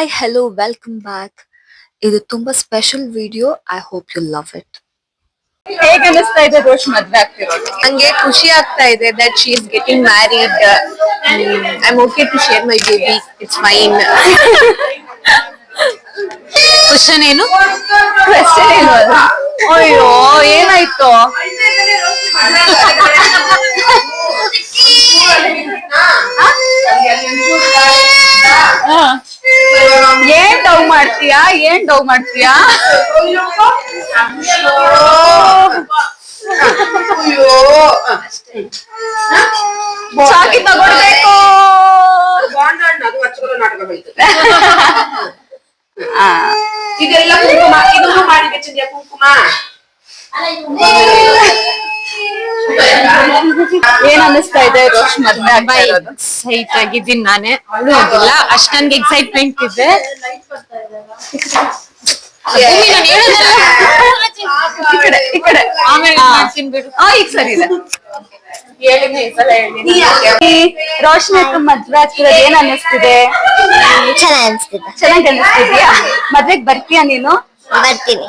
Hi hello welcome back. ಇದು ತುಂಬಾ special video. I hope you love it. ಹೇಗೆ ಅನಿಸ್ತಾ ಇದೆ ರೋಷ್ ಮದ್ವೆ ಆಗ್ತಿರೋದು? ನಂಗೆ ಖುಷಿ ಆಗ್ತಾ ಇದೆ that she is getting married. I am okay to share my baby. It's fine. Question ಏನು? ಕ್ವೆಶ್ಚನ್ ಏನು ಅದು? ಅಯ್ಯೋ ಏನಾಯ್ತು? ಏನ್ ಡವ್ ಮಾಡ್ತೀಯಾ? ಏನ್ ಡವ್ ಮಾಡ್ತೀಯಾ? ಚಾಕಿ ತಗೊಳ್ಬೇಕು. ಇದೆಲ್ಲ ಕುಂಕುಮ, ಇದನ್ನು ಮಾಡಿದೆ ಚಂದ್ಯ ಕುಂಕುಮ. ಏನ್ ಅನ್ನಿಸ್ತಾ ಇದೆ ರೋಷ್ ಮದ್ವೆ ಆಗ್ತಾ ಇರೋದು? ಸೈಟ್ ಆಗಿದ್ದೀನಿ ನಾನೇ. ಅವಳು ಹೋಗಿಲ್ಲ ಅಷ್ಟು ನನ್ಗೆ ಎಕ್ಸೈಟ್ಮೆಂಟ್ ಇದೆ. ಈ ಕಡೆ ಆಮೇಲೆ ಮಾಡ್ತೀನಿ ಬಿಡು. ಈಗ ಸರಿ ಇದೆ. ರೋಶ್ನಿ ಅಕ್ಕ ಮದ್ವೆ ಆಗ್ತಿರೋದು ಏನ್ ಅನ್ನಿಸ್ತಿದೆ? ಚೆನ್ನಾಗಿ ಅನ್ಸ್ತಿದೆ. ಚೆನ್ನಾಗಿ ಅನ್ನಿಸ್ತಿದ್ಯಾ? ಮದ್ವೆಗ್ ಬರ್ತೀಯಾ ನೀನು? ಬರ್ತೀನಿ.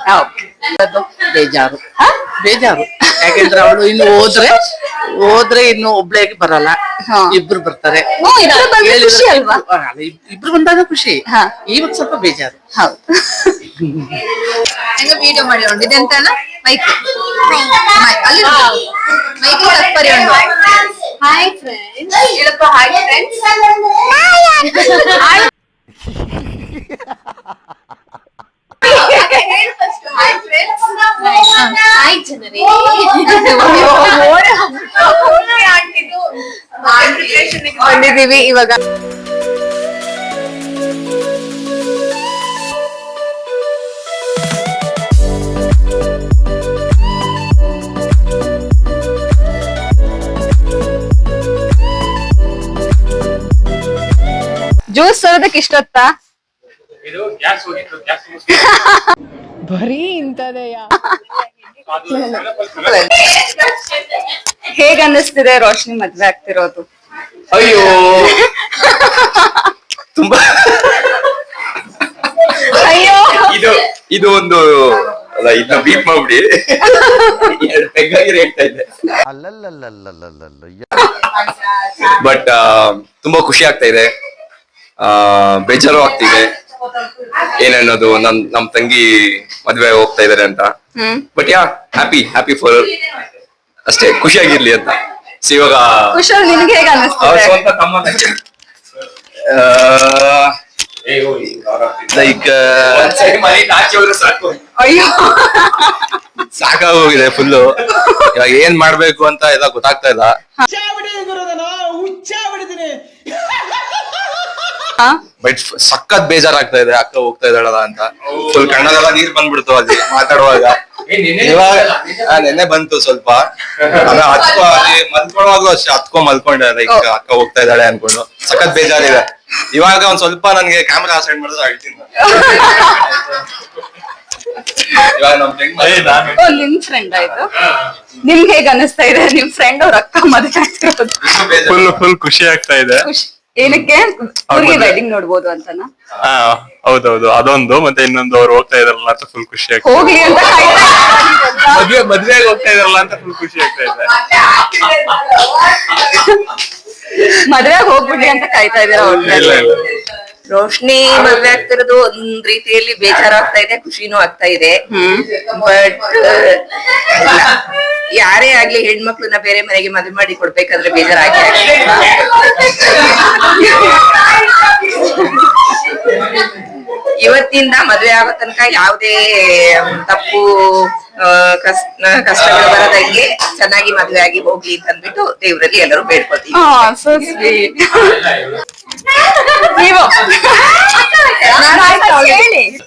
ಬೇಜಾರು ಬೇಜಾರು ಯಾಕೆಂದ್ರೆ ಅವಳು ಇನ್ನು ಹೋದ್ರೆ ಇನ್ನು ಒಬ್ಳಾಗಿ ಬರಲ್ಲ, ಇಬ್ರು ಬರ್ತಾರೆ. ಖುಷಿ ಅಲ್ವಾ? ಇಬ್ರು ಬಂದಾಗ ಖುಷಿ. ಹಾ. ಇವಾಗ ಸ್ವಲ್ಪ ಬೇಜಾರು. ಹೌದು. ವಿಡಿಯೋ ಮಾಡಿ ಇದೆ ಅಂತಾನ ಮೈಕ್ ಅಲ್ಲಿ ಮೈಕ್ ತಪ್ಪರಿ ಉಂಟು. ಹಾಯ್ ಫ್ರೆಂಡ್ಸ್ ಹೇಳಪ್ಪ. Hi friends. ಹಾಯ್ ಜನರೇ. ಬಂದಿದ್ದೀವಿ ಇವಾಗ. ಜ್ಯೂಸ್ ತರೋದಕ್ಕೆ ಇಷ್ಟೊತ್ತಾ? ಬರೀ ಇಂಥದೆಯಾ? ಹೇಗ್ ಅನ್ನಿಸ್ತಿದೆ ರೋಶ್ನಿ ಮದ್ವೆ ಆಗ್ತಿರೋದು? ಅಯ್ಯೋ ತುಂಬಾ ಅಯ್ಯೋ ಇದು ಒಂದು ಇದನ್ನ ಬೀಟ್ ಮಾಡ್ಬಿಡಿ. ಎರಡು ಪೆಗ್ಗಾಗಿ ಹೇಳ್ತಾ ಇದ್ದೆ. ಬಟ್ ತುಂಬಾ ಖುಷಿ ಆಗ್ತಾ ಇದೆ, ಬೇಜಾರು ಆಗ್ತಿದೆ. ಏನನ್ನೋದು ನಮ್ ತಂಗಿ ಮದ್ವೆ ಹೋಗ್ತಾ ಇದಾರೆ ಅಂತ. ಬಟ್ ಹ್ಯಾಪಿ ಫಾರ್ ಅಷ್ಟೇ, ಖುಷಿಯಾಗಿರ್ಲಿ ಅಂತ. ಇವಾಗ ಕುಶಲ್ ನಿನ್ಗೆ ಹೇಗ ಅನ್ನಿಸ್ತಿದೆ? ಸ್ವಂತ ತಮ್ಮ ಲೈಕ್ ಸಾಕು, ಅಯ್ಯೋ ಸಾಕಾಗೋಗಿದೆ ಫುಲ್ಲು. ಇವಾಗ ಏನ್ ಮಾಡ್ಬೇಕು ಅಂತ ಎಲ್ಲ ಗೊತ್ತಾಗ್ತಾ ಇಲ್ಲ. ಬಟ್ ಸಖತ್ ಬೇಜಾರಾಗ್ತಾ ಇದೆ, ಅಕ್ಕ ಹೋಗ್ತಾ ಇದ್ದಾಳಲ್ಲ ಅಂತ. ಫುಲ್ ಕಣ್ಣಲ್ಲೆಲ್ಲ ನೀರ್ ಬಂದ್ಬಿಡ್ತು ಅಲ್ಲಿ ಮಾತಾಡುವಾಗ. ಇವಾಗ ನೆನ್ನೆ ಬಂತು ಸ್ವಲ್ಪ. ಮಲ್ಕೊಳ್ಳುವಾಗೂ ಅಷ್ಟೇ ಮಲ್ಕೊಂಡೆ, ಲೈಕ್ ಅಕ್ಕ ಹೋಗ್ತಾ ಇದ್ದಾಳೆ ಅನ್ಕೊಂಡು. ಸಖತ್ ಬೇಜಾರಿದೆ. ಇವಾಗ ಒಂದ್ ಸ್ವಲ್ಪ ನನ್ಗೆ ಕ್ಯಾಮ್ರಾ ಸೆಂಡ್ ಮಾಡಿದ್ರೆ ಅಳ್ತೀನಿ. ಇವಾಗ ನಮ್ ನಿಮ್ ಫ್ರೆಂಡ್ ಆಯ್ತು. ನಿಮ್ಗೆ ಹೇಗ್ ಅನಿಸ್ತಾ ಇದೆ ನಿಮ್ ಫ್ರೆಂಡ್ ಅವ್ರ ಅಕ್ಕ ಮದ್ವೆ ಆಗ್ತಿರೋದು? ಫುಲ್ ಖುಷಿ ಆಗ್ತಾ ಇದೆ. ಏನಕ್ಕೆ? ಅವ್ರಿಗೆ ವೆಡ್ಡಿಂಗ್ ನೋಡ್ಬೋದು ಅಂತನಾ? ಹೌದೌದು, ಅದೊಂದು. ಮತ್ತೆ ಇನ್ನೊಂದು ಅವ್ರು ಹೋಗ್ತಾ ಇದಾರಲ್ಲ ಅಂತ ಫುಲ್ ಖುಷಿ ಆಗ್ತಾ ಇದೆ. ಹೋಗ್ಲಿ ಅಂತ ಮದ್ವೆಗೆ ಹೋಗ್ತಾ ಇದಾರಲ್ಲ ಅಂತ ಫುಲ್ ಖುಷಿ ಆಗ್ತಾ ಇದೆ. ಮದ್ವೆಗ್ ಹೋಗ್ಬಿಡ್ಲಿ ಅಂತ ಕಾಯ್ತಾ ಇದೀರಾ? ಇಲ್ಲ ರೋಶ್ನಿ ಮದ್ವೆ ಆಗ್ತಿರೋದು ಒಂದ್ ರೀತಿಯಲ್ಲಿ ಬೇಜಾರಾಗ್ತಾ ಇದೆ, ಖುಷಿನೂ ಆಗ್ತಾ ಇದೆ. ಬಟ್ ಯಾರೇ ಆಗ್ಲಿ ಹೆಣ್ಮಕ್ಳನ್ನ ಬೇರೆ ಮನೆಗೆ ಮದುವೆ ಮಾಡಿ ಕೊಡ್ಬೇಕಾದ್ರೆ ಬೇಜಾರಾಗಿ ಇವತ್ತಿಂದ ಮದ್ವೆ ಆಗೋ ತನಕ ಯಾವುದೇ ತಪ್ಪು ಕಷ್ಟಗಳು ಬರದಂಗೆ ಚೆನ್ನಾಗಿ ಮದ್ವೆ ಆಗಿ ಹೋಗ್ಲಿ ಅಂತ ಅಂದ್ಬಿಟ್ಟು ದೇವರಲ್ಲಿ ಎಲ್ಲರೂ ಬೇಡ್ಕೊತೀವಿ.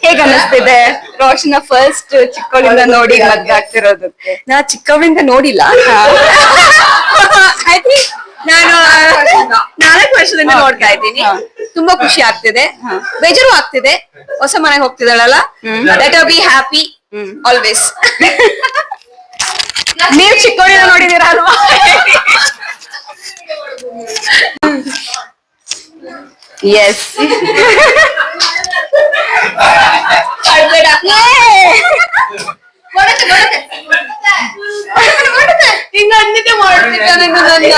ಹೇಗ ಅನ್ನಿಸ್ತಿದೆ ರೋಷನ ಫಸ್ಟ್ ಚಿಕ್ಕವಳಿಂದ ನೋಡಿ ಮದ್ವೆ ಆಗ್ತಿರೋದಕ್ಕೆ? ನಾ ಚಿಕ್ಕವಳಿಂದ ನೋಡಿಲ್ಲ. ಐ ಥಿಂಕ್ ನಾನು 4 ವರ್ಷದಿಂದ ನೋಡ್ತಾ ಇದ್ದೀನಿ. ತುಂಬಾ ಖುಷಿ ಆಗ್ತಿದೆ, ಬೇಜಾರು ಆಗ್ತಿದೆ. ಹೊಸ ಮನೆಗೆ ಹೋಗ್ತಿದ್ದಾಳಲ್ಲ, let her be happy always. ನೀವ್ ಚಿಕ್ಕವಳಿಂದ ನೋಡಿದೀರಾ ಅಲ್ವಾ? Yes. ಅಳ್ಬೇಡ. ಹಿಂಗ ಅನ್ನಿಕೆ ಮಾಡ್ತಿದ್ದಾನೆ ನನ್ನ.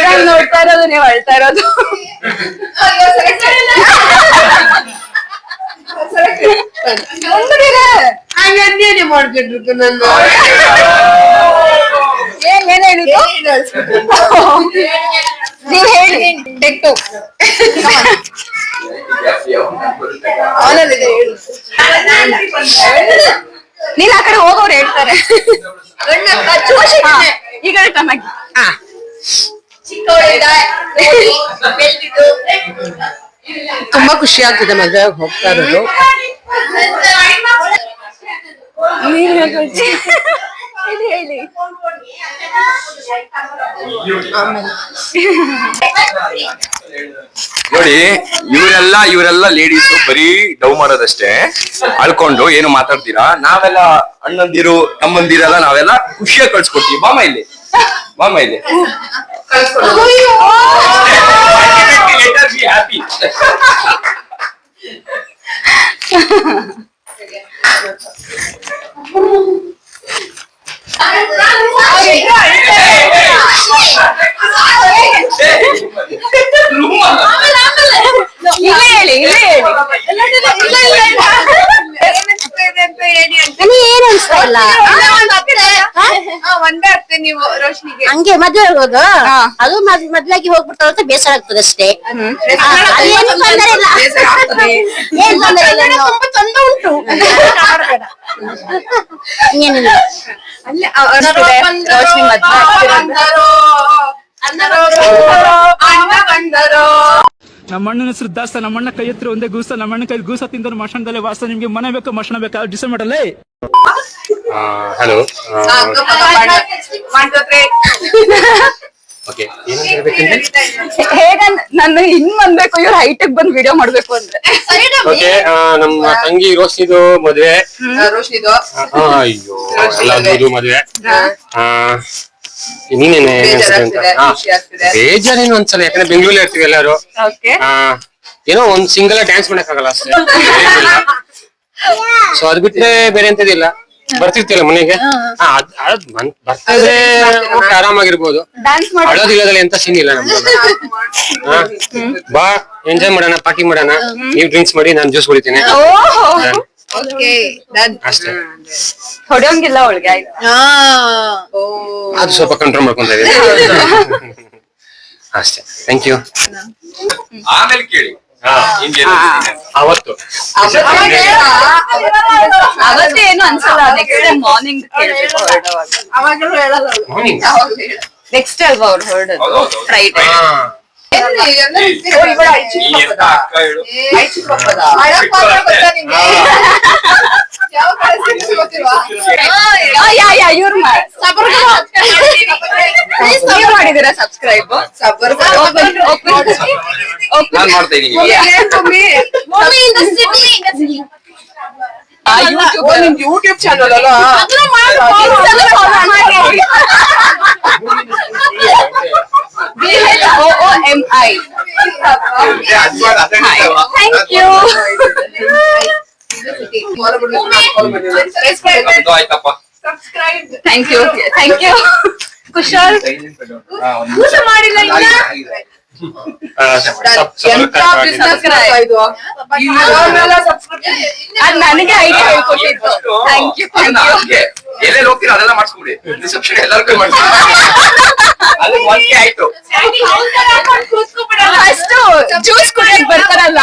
ನಾನ್ ನೋಡ್ತಾ ಇರೋದು ನೀವ್ ಅಳ್ತಾ ಇರೋದು. ಹಂಗನ್ನೇನೆ ಮಾಡ್ಕೊಂಡಿರ್ತು ನನ್ನ. ಏನ್ ಹೇಳಿದ್ದು ನೀವ್ ಹೇಳಿ. ಟೆಕ್ಟು ನೀನ್ ಆ ಕಡೆ ಹೋಗೋರು ಹೇಳ್ತಾರೆ. ಈಗ ಚೆನ್ನಾಗಿ ತುಂಬಾ ಖುಷಿ ಆಗ್ತಿದೆ ಮದ್ವೆ ಹೋಗ್ತಾ ಇರೋದು. ಹೇಳಿ. ನೋಡಿ ಇವರೆಲ್ಲ ಲೇಡೀಸ್ ಬರೀ ಡವ್ ಮಾಡೋದಷ್ಟೇ, ಅಳ್ಕೊಂಡು ಏನು ಮಾತಾಡ್ತೀರಾ. ನಾವೆಲ್ಲ ಅಣ್ಣಂದಿರು ತಮ್ಮಂದಿರೆಲ್ಲ ನಾವೆಲ್ಲ ಖುಷಿಯಾಗಿ ಕಳ್ಸ್ಕೊಡ್ತೀವಿ. ಬಾಮ ಇಲ್ಲಿ. ಇಲ್ಲೇ ಹೇಳಿ. ಏನು ಅನ್ಸ್ತಾ ಇಲ್ಲ. ಒಂದೇ ಅರ್ಥ ನೀವು ರೋಶ್ನಿಗೆ. ಹಂಗೆ ಮದ್ವೆ ಹೋಗೋದು ಅದು ಮದ್ವೆಗೆ ಹೋಗ್ಬಿಟ್ಟು ಅಂತ ಬೇಸರ ಆಗ್ತದೆ ಅಷ್ಟೇ. ಏನು ತೊಂದರೆ ಇಲ್ಲ. ಏನ್ ತೊಂದರೆ ಇಲ್ಲ. ತುಂಬಾ ಚಂದ ಉಂಟು. ಏನಿಲ್ಲ. ರೋಶ್ನಿ ಮದ್ವೆ ನಮ್ಮ ಅಣ್ಣನ ಹೆಸರು ದಾಸ್ತ, ನಮ್ಮ ಅಣ್ಣ ಕೈ ಹತ್ರ ಒಂದೇ ಗೂಸ, ನಮ್ಮ ಅಣ್ಣ ಕೈ ಗೂಸ ತಿಂದ್ರೆ ಮಶಾನದಲ್ಲೇ ವಾಸ. ನಿಮ್ಗೆ ಮನೆ ಬೇಕು ಮಶಾನ ಬೇಕಾ ಡಿಸೈಡ್ ಮಾಡಲ್ಲೇ. ಹಲೋ, ಹೇಗ ನಾನು ಹಿಂಗ್ ಬಂದ್ಬೇಕು, ಇವ್ರ ಹೈಟೆಕ್ ಬಂದ್ ವಿಡಿಯೋ ಮಾಡ್ಬೇಕು ಅಂದ್ರೆ. ಓಕೆ. ನಮ್ಮ ತಂಗಿ ರೋಶಿದು ಮದ್ವೆ. ರೋಶ್ನಿದು ಅಯ್ಯೋ ಎಲ್ಲಾದ್ರು ಮದ್ವೆ. ನೀನೇನೆ ಬೇಜಾರೇನು ಒಂದ್ಸಲ, ಯಾಕಂದ್ರೆ ಬೆಂಗಳೂರಲ್ಲಿ ಇರ್ತೀವಿ ಎಲ್ಲಾರು. ಏನೋ ಒಂದ್ ಸಿಂಗಲ್ ಡ್ಯಾನ್ಸ್ ಮಾಡಕ್ ಆಗಲ್ಲ ಅಷ್ಟೇ. ಸೊ ಅದ್ ಬಿಟ್ರೆ ಬೇರೆ ಎಂತದಿಲ್ಲ. ಬರ್ತಿರ್ತಿಲ್ಲ ಮನೆಗೆ. ಬರ್ತಾ ಇದ್ರೆ ಓಕೆ, ಆರಾಮಾಗಿರ್ಬೋದು. ಅಳೋದಿಲ್ಲದಲ್ಲಿ ಎಂತ ಸೀನ್ ಇಲ್ಲ ನಮ್ಗೆ. ಬಾ ಎಂಜಾಯ್ ಮಾಡೋಣ, ಪಾರ್ಟಿ ಮಾಡೋಣ. ನೀವ್ ಡ್ರಿಂಕ್ಸ್ ಮಾಡಿ, ನಾನು ಜ್ಯೂಸ್ ಕುಡಿತೀನಿ ಅಷ್ಟೇ. ಹೊಡೆಯೋಂಗಿಲ್ಲ ಅವಳಿಗೆ. ಆಯ್ತು, ಅದು ಸ್ವಲ್ಪ ಕಂಟ್ರೋಲ್ ಮಾಡ್ಕೊಂತ ಇದೀನಿ ಅಷ್ಟೇ. Thank you. ಆಮೇಲೆ ಕೇಳಿ ಅವತ್ತು ಅವತ್ತೇನು ಅನ್ಸಲ್ಲ. ನೆಕ್ಸ್ಟ್ ಟೈಮ್ ಮಾರ್ನಿಂಗ್ ಅವಾಗಲೂ ಹೇಳಲ್ಲ. ಮಾರ್ನಿಂಗ್ ನೆಕ್ಸ್ಟ್ ಅಲ್ವಾ ಅವ್ರು ಹೊರಡೋದು ಫ್ರೈಡೆ. ಇವ್ರು ಮಾಡಿದೀರಾ ಸಬ್ಸ್ಕ್ರೈಬ್? ನಾನ್ ಮಾಡ್ತಾ ಇದೀನಿ. ಯೂಟ್ಯೂಬ್ ಚಾನಲ್ ಅಲ್ಲ. BHOOMI. Thank you. ಆಯ್ತಪ್ಪ. Thank you. Thank you. Kushal ಊಟ ಮಾಡಿಲ್ಲ ಇನ್ನ. ಎಂತ ಬಿಸ್ನೆಸ್ ಇದು. ಅದ್ ನನಗೆ ಐಡಿಯಾ ಹೇಳ್ಕೊಟ್ಟಿದ್ದು. Thank you. ಎಲ್ಲೆಲ್ಲಿ ಹೋಗ್ತೀರಾ ಅದೆಲ್ಲ ಮಾಡಿಸ್ಕೊಡಿ. ರಿಸೆಪ್ಷನ್ ಎಲ್ಲರಿಗೂ ಮಾಡ್ತೀನಿ. ಅದು ಒಂದೇ ಆಯ್ತು. ಫಸ್ಟ್ ಜ್ಯೂಸ್ ಕುಡಿಯಕ್ ಬರ್ತಾರಲ್ಲ,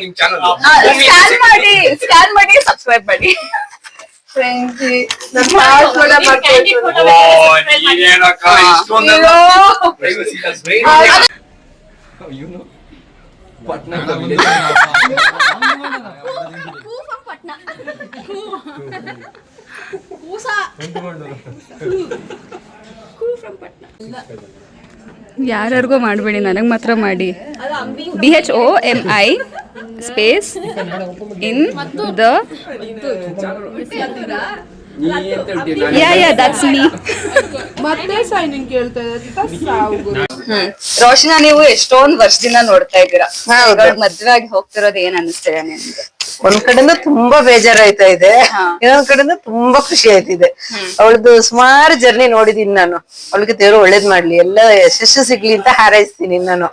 ನಿಮ್ ಚಾನಲ್ ಸ್ಕ್ಯಾನ್ ಮಾಡಿ ಸಬ್ಸ್ಕ್ರೈಬ್ ಮಾಡಿ. ಪಟ್ನಾ ಯಾರ್ಯಾರಿಗೋ ಮಾಡಬೇಡಿ, ನನಗೆ ಮಾತ್ರ ಮಾಡಿ. BHOMI space in the that's me. ಮತ್ತೆ ಸೈನಿಂಗ್ ಕೇಳ್ತಾ ರೋಷನಾ, ನೀವು ಎಷ್ಟೊಂದ್ ವರ್ಷದಿಂದ ನೋಡ್ತಾ ಇದ್ದೀರಾ, ಮದ್ವೆ ಆಗಿ ಹೋಗ್ತಿರೋದು ಏನ್ ಅನಿಸ್ತಿದೆ ನಿಮ್ಗೆ? ಒಂದ್ ಕಡೆಯಿಂದ ತುಂಬಾ ಬೇಜಾರಾಯ್ತಾ ಇದೆ, ಇನ್ನೊಂದ್ ಕಡೆಯಿಂದ ತುಂಬಾ ಖುಷಿ ಆಯ್ತಿದೆ. ಅವಳದು ಸುಮಾರು ಜರ್ನಿ ನೋಡಿದೀನಿ ನಾನು. ಅವಳಿಗೆ ದೇವ್ರು ಒಳ್ಳೇದ್ ಮಾಡ್ಲಿ, ಎಲ್ಲ ಯಶಸ್ಸು ಸಿಗ್ಲಿ ಅಂತ ಹಾರೈಸ್ತೀನಿ ನಾನು.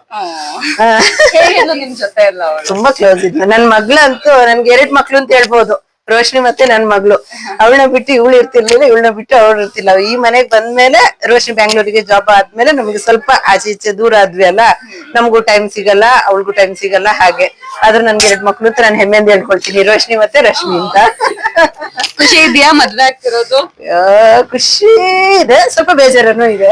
ನಿಮ್ ಜೊತೆ ಎಲ್ಲ ತುಂಬಾ ಕ್ಲೋಸ್ ಇದ್ಲು. ನನ್ ಮಗ್ಳಂತೂ ನನ್ಗೆ 2 ಮಕ್ಳು ಅಂತ ಹೇಳ್ಬೋದು, ರೋಶಿನಿ ಮತ್ತೆ ನನ್ ಮಗಳು. ಅವಳನ್ನ ಬಿಟ್ಟು ಇವಳು ಇರ್ತಿರ್ಲಿಲ್ಲ, ಇವಳನ್ನ ಬಿಟ್ಟು ಅವಳು ಇರ್ತಿಲ್ಲ. ಈ ಮನೆಗ್ ಬಂದ್ಮೇಲೆ ರೋಶಿನಿ ಬ್ಯಾಂಗ್ಳೂರಿಗೆ ಜಾಬ್ ಆದ್ಮೇಲೆ ನಮ್ಗೆ ಸ್ವಲ್ಪ ಆಚೆ ಈಚೆ ದೂರ ಆದ್ವಿ ಅಲ್ಲ, ನಮಗೂ ಟೈಮ್ ಸಿಗಲ್ಲ, ಅವಳಿಗೂ ಟೈಮ್ ಸಿಗಲ್ಲ. ಹಾಗೆ ಆದ್ರೂ ನನ್ಗೆ 2 ಮಕ್ಳು ಅಂತ ನಾನು ಹೆಮ್ಮೆಯಿಂದ ಹೇಳ್ಕೊಳ್ತೀನಿ, ರೋಶಿನಿ ಮತ್ತೆ ರಶ್ಮಿ ಅಂತ. ಖುಷಿ ಇದೆಯಾ ಮದ್ವೆ ಆಗ್ತಿರೋದು? ಖುಷಿ ಇದೆ, ಸ್ವಲ್ಪ ಬೇಜಾರನು ಇದೆ.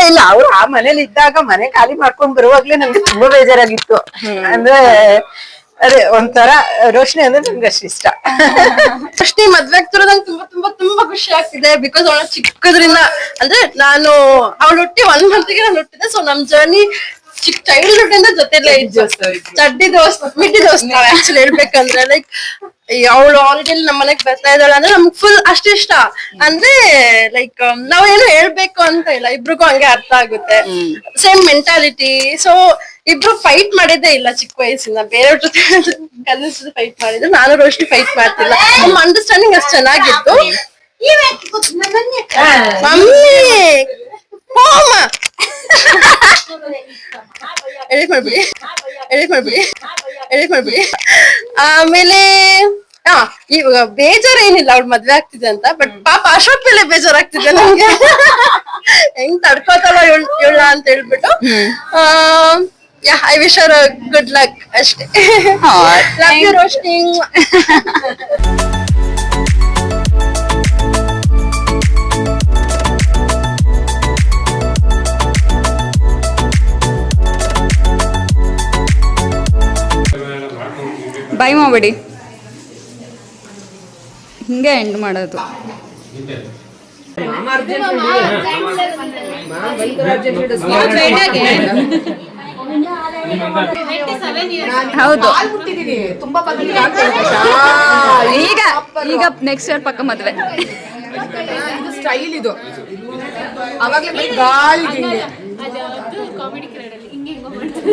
ಇಲ್ಲ ಅವ್ರು ಆ ಮನೇಲಿ ಇದ್ದಾಗ ಮನೆ ಖಾಲಿ ಮಾಡ್ಕೊಂಡ್ ಬರುವಾಗ್ಲೇ ನಮ್ಗೆ ತುಂಬಾ ಬೇಜಾರಾಗಿತ್ತು. ಅಂದ್ರೆ ಅದೇ ಒಂಥರ ರೋಶಿನಿ ಅಂದ್ರೆ ನಮ್ಗೆ ಅಷ್ಟು ಇಷ್ಟ. ಅಷ್ಟೇ ಮದ್ವೆ ಆಗ್ತಿರೋದು ನಂಗೆ ತುಂಬಾ ತುಂಬಾ ತುಂಬಾ ಖುಷಿ ಆಗ್ತಿದೆ. ಬಿಕಾಸ್ ಅವಳ ಚಿಕ್ಕದ್ರಿಂದ ಅಂದ್ರೆ ನಾನು ಅವಳು ಹುಟ್ಟಿ 1 ಮಂತ್ಗೆ ನಾನು ಹುಟ್ಟಿದೆ. ಸೊ ನಮ್ ಜರ್ನಿ ಚಿಕ್ಕ ಚೈಲ್ಡ್ಹುಡ್ ಇಂದ ಜೊತೆಲೇ ಇದ್ದು, ಮಿಡ್ಡಿ ದೋಸ್ತ ಆಕ್ಚುಲಿ ಹೇಳ್ಬೇಕಂದ್ರೆ. ಲೈಕ್ ಅವಳು ಆಲ್ರೆಡಿ ನಮ್ಮ ಮನೆಗ್ ಬರ್ತಾ ಇದ್ದಾಳೆ ಅಂದ್ರೆ ನಮ್ಗ್ ಫುಲ್ ಅಷ್ಟಿಷ್ಟ. ಅಂದ್ರೆ ಲೈಕ್ ನಾವೇನು ಹೇಳ್ಬೇಕು ಅಂತ ಇಲ್ಲ, ಇಬ್ರಿಗೂ ಹಂಗೆ ಅರ್ಥ ಆಗುತ್ತೆ. Same mentality. ಸೊ ಇಬ್ರು ಫೈಟ್ ಮಾಡಿದ್ದೇ ಇಲ್ಲ ಚಿಕ್ಕ ವಯಸ್ಸಿಂದ. ಬೇರೆಯವ್ರ ಜೊತೆ ಕಸಿನ್ಸ್ ಜೊತೆ ಫೈಟ್ ಮಾಡಿದ್ರೆ, ನಾನು ರೋಶಿನಿ ಫೈಟ್ ಮಾಡ್ತಿಲ್ಲ. ನಮ್ಮ ಅಂಡರ್ಸ್ಟ್ಯಾಂಡಿಂಗ್ ಅಷ್ಟು ಚೆನ್ನಾಗಿತ್ತು. ಮಮ್ಮಿ ಎಡಿಟ್ ಮಾಡ್ಬಿಡಿ. ಆಮೇಲೆ ಇವಾಗ ಬೇಜಾರ್ ಏನಿಲ್ಲ ಅವ್ಳು ಮದ್ವೆ ಆಗ್ತಿದೆ ಅಂತ. ಬಟ್ ಪಾಪ ಅಶೋಕ್ ಮೇಲೆ ಬೇಜಾರಾಗ್ತಿದೆ ನಮ್ಗೆ. ಹೆಂಗ್ ತಡ್ಕೋತಾಳ ಇವಳ ಅಂತ ಹೇಳ್ಬಿಟ್ಟು. I wish her good luck ಅಷ್ಟೇ. Love you Roshini. ಬೈ ಮಾಡಬೇಡಿ, ಹಿಂಗೆ ಎಂಡ್ ಮಾಡೋದು. ಹೌದು, ಈಗ ನೆಕ್ಸ್ಟ್ ಇಯರ್ ಪಕ್ಕ ಮದ್ವೆ. ಸ್ಟೈಲ್ ಇದು ಗಾಳಿ.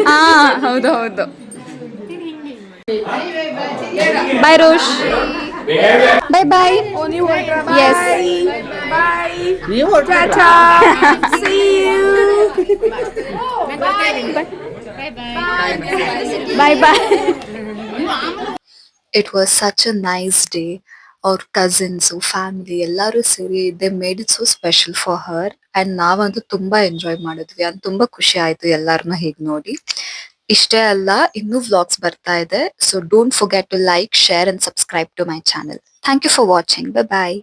ಹಾ ಹೌದು ಹೌದು. Bye Rosh, bye bye. Yes bye bye. It was such a nice day. Our cousins, family ಎಲ್ಲರೂ ಸೇರಿ they made it so special for her. And ನಾವಂತೂ ತುಂಬಾ ಎಂಜಾಯ್ ಮಾಡಿದ್ವಿ. and ತುಂಬಾ ಖುಷಿ ಆಯ್ತು ಎಲ್ಲಾರನ್ನ ಹೀಗೆ ನೋಡಿ. ಇಷ್ಟೇ ಅಲ್ಲ, ಇನ್ನೂ ವ್ಲಾಗ್ಸ್ ಬರ್ತಾ ಇದೆ. So don't forget to like, share and subscribe to my channel. Thank you for watching. Bye bye.